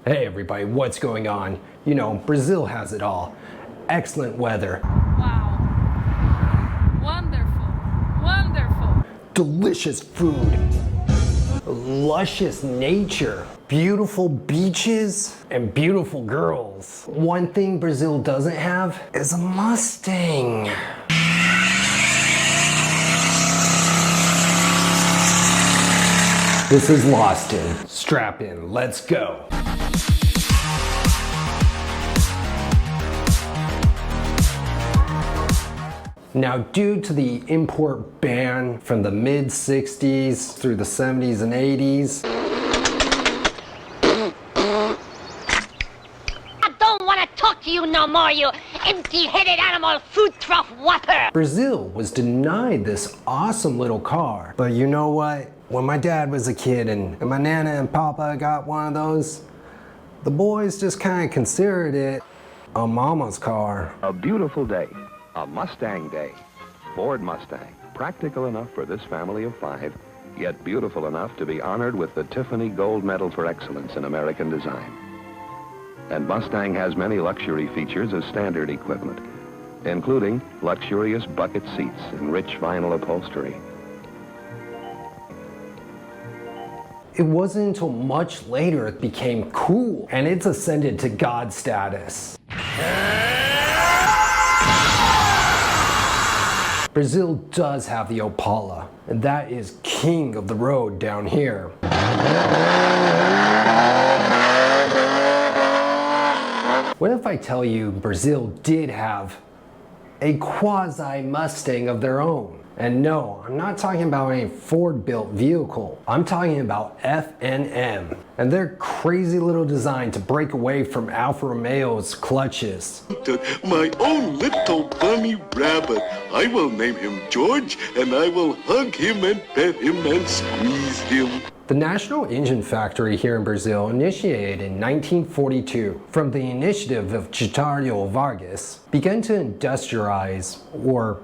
Hey everybody, what's going on? You know, Brazil has it all. Excellent weather. Wow. Wonderful. Wonderful. Delicious food. Luscious nature. Beautiful beaches and beautiful girls. One thing Brazil doesn't have is a Mustang. This is Lost in. Strap in, let's go. Now, due to the import ban from the mid-60s through the 70s and 80s, I don't want to talk to you no more, you empty-headed animal food trough whopper! Brazil was denied this awesome little car. But you know what? When my dad was a kid and my Nana and Papa got one of those, the boys just kind of considered it a mama's car. A beautiful day. A Mustang day. Ford Mustang. Practical enough for this family of 5, yet beautiful enough to be honored with the Tiffany Gold Medal for Excellence in American Design. And Mustang has many luxury features as standard equipment, including luxurious bucket seats and rich vinyl upholstery. It wasn't until much later it became cool, and it's ascended to God status. Brazil does have the Opala, and that is king of the road down here. What if I tell you Brazil did have a quasi-Mustang of their own? And no, I'm not talking about any Ford-built vehicle. I'm talking about FNM and their crazy little design to break away from Alfa Romeo's clutches. My own little bunny rabbit. I will name him George, and I will hug him and pet him and squeeze him. The National Engine Factory here in Brazil initiated in 1942 from the initiative of Getúlio Vargas began to industrialize or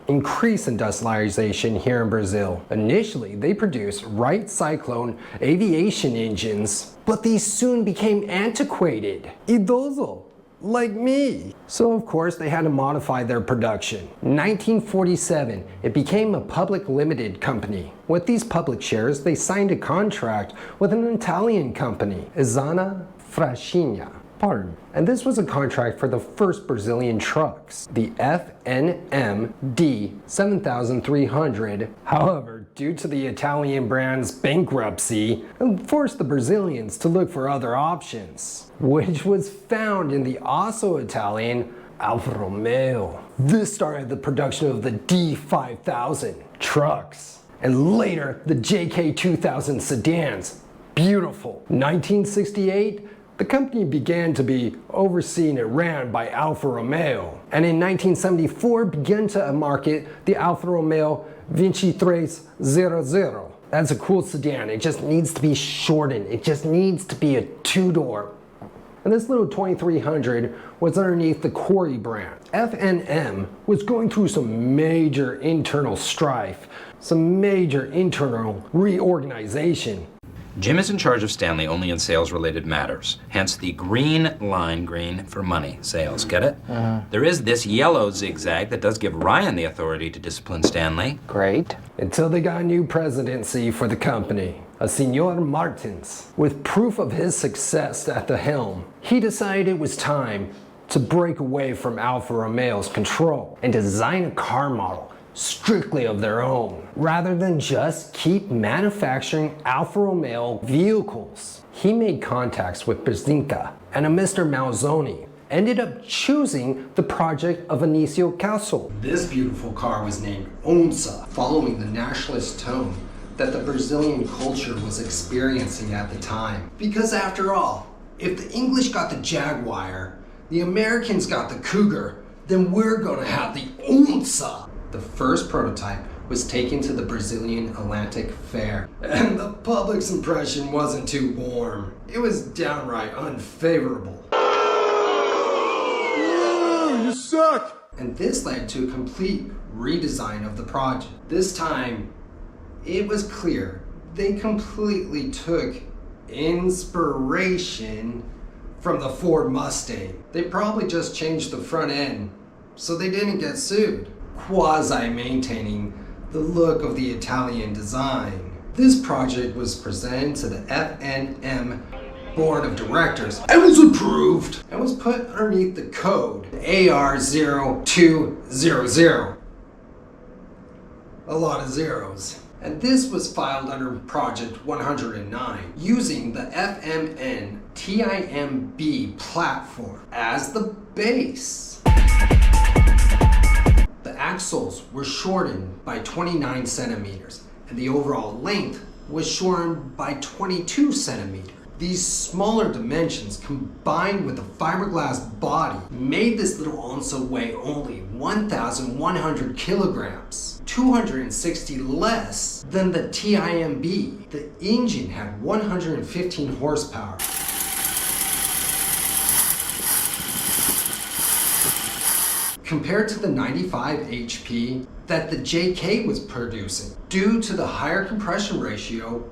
increase industrialization here in Brazil. Initially, they produced Wright Cyclone aviation engines, but these soon became antiquated. Idoso, like me. So of course they had to modify their production. In 1947, it became a public limited company. With these public shares, they signed a contract with an Italian company, Izana Frascina. And this was a contract for the first Brazilian trucks, the FNM D7300. However, due to the Italian brand's bankruptcy, it forced the Brazilians to look for other options, which was found in the also Italian Alfa Romeo. This started the production of the D5000 trucks, and later the JK2000 sedans. Beautiful. 1968, the company began to be overseen and ran by Alfa Romeo, and in 1974 began to market the Alfa Romeo 2300. That's a cool sedan. It just needs to be shortened. It just needs to be a 2-door. And this little 2300 was underneath the Corey brand. FNM was going through some major internal strife, some major internal reorganization. Jim is in charge of Stanley only in sales-related matters, hence the green line, green for money, sales, get it? There is this yellow zigzag that does give Ryan the authority to discipline Stanley. Great. Until they got a new presidency for the company, a Senor Martins. With proof of his success at the helm, he decided it was time to break away from Alfa Romeo's control and design a car model strictly of their own, rather than just keep manufacturing Alfa Romeo vehicles. He made contacts with Brzinka and a Mr. Malzoni, ended up choosing the project of Anicio Casal. This beautiful car was named Onça, following the nationalist tone that the Brazilian culture was experiencing at the time. Because after all, if the English got the Jaguar, the Americans got the Cougar, then we're gonna have the Onça. The first prototype was taken to the Brazilian Atlantic Fair, and the public's impression wasn't too warm. It was downright unfavorable. You suck! And this led to a complete redesign of the project. This time, it was clear they completely took inspiration from the Ford Mustang. They probably just changed the front end so they didn't get sued, quasi-maintaining the look of the Italian design. This project was presented to the FNM Board of Directors and was approved and was put underneath the code AR0200. A lot of zeros. And this was filed under Project 109 using the FMN TIMB platform as the base. The axles were shortened by 29 centimeters and the overall length was shortened by 22 centimeters. These smaller dimensions combined with the fiberglass body made this little Onça weigh only 1,100 kilograms, 260 less than the TIMB. The engine had 115 horsepower. Compared to the 95 HP that the JK was producing, due to the higher compression ratio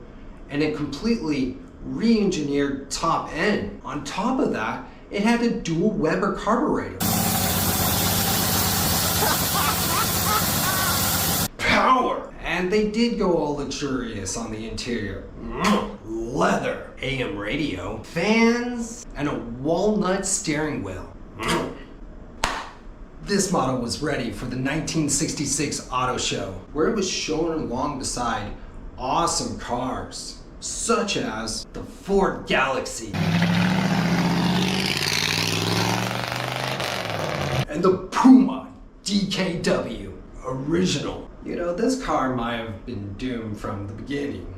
and a completely re-engineered top end. On top of that, it had a dual Weber carburetor. Power! And they did go all luxurious on the interior. Leather, AM radio, fans, and a walnut steering wheel. This model was ready for the 1966 auto show, where it was shown along beside awesome cars, such as the Ford Galaxy and the Puma DKW original. You know, this car might have been doomed from the beginning.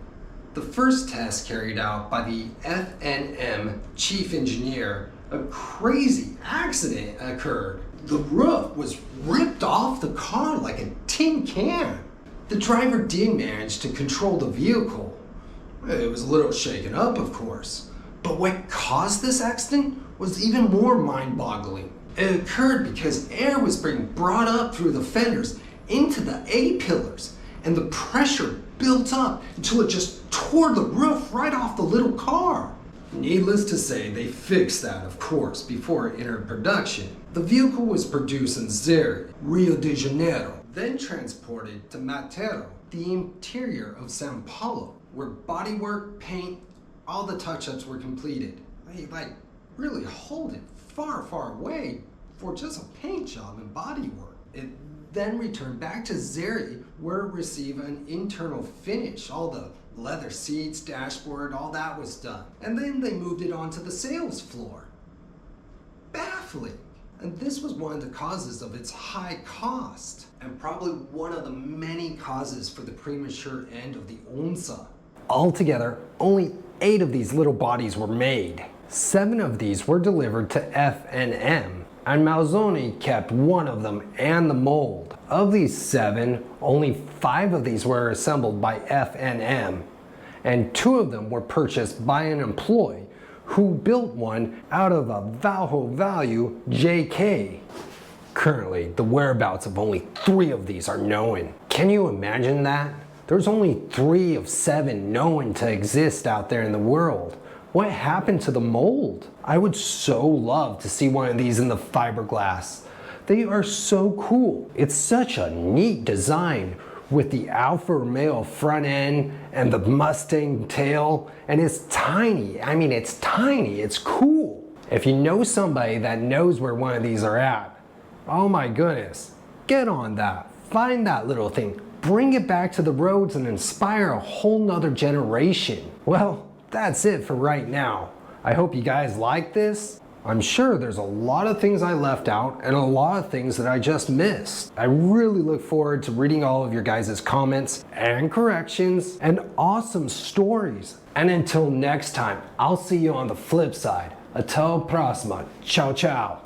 The first test carried out by the FNM chief engineer, a crazy accident occurred. The roof was ripped off the car like a tin can. The driver did manage to control the vehicle. It was a little shaken up, of course, but what caused this accident was even more mind-boggling. It occurred because air was being brought up through the fenders into the A-pillars, and the pressure built up until it just tore the roof right off the little car. Needless to say, they fixed that, of course, before it entered production. The vehicle was produced in Zeri, Rio de Janeiro, then transported to Matero, the interior of São Paulo, where bodywork, paint, all the touch-ups were completed. They really hold it far, far away for just a paint job and bodywork. It then returned back to Zeri, where it received an internal finish. All the leather seats, dashboard, all that was done. And then they moved it onto the sales floor. Baffling. And this was one of the causes of its high cost, and probably one of the many causes for the premature end of the Onça. Altogether, only 8 of these little bodies were made. 7 of these were delivered to FNM, and Malzoni kept 1 of them and the mold. Of these 7, only 5 of these were assembled by FNM, and 2 of them were purchased by an employee who built one out of a Valho value JK. Currently, the whereabouts of only 3 of these are known. Can you imagine that? There's only 3 of 7 known to exist out there in the world. What happened to the mold? I would so love to see one of these in the fiberglass. They are so cool. It's such a neat design with the Alfa Romeo front end and the Mustang tail, and it's tiny. I mean, it's tiny, it's cool. If you know somebody that knows where one of these are at, oh my goodness, get on that. Find that little thing. Bring it back to the roads and inspire a whole nother generation. Well, that's it for right now. I hope you guys like this. I'm sure there's a lot of things I left out and a lot of things that I just missed. I really look forward to reading all of your guys' comments and corrections and awesome stories. And until next time, I'll see you on the flip side. Até a próxima. Ciao, ciao.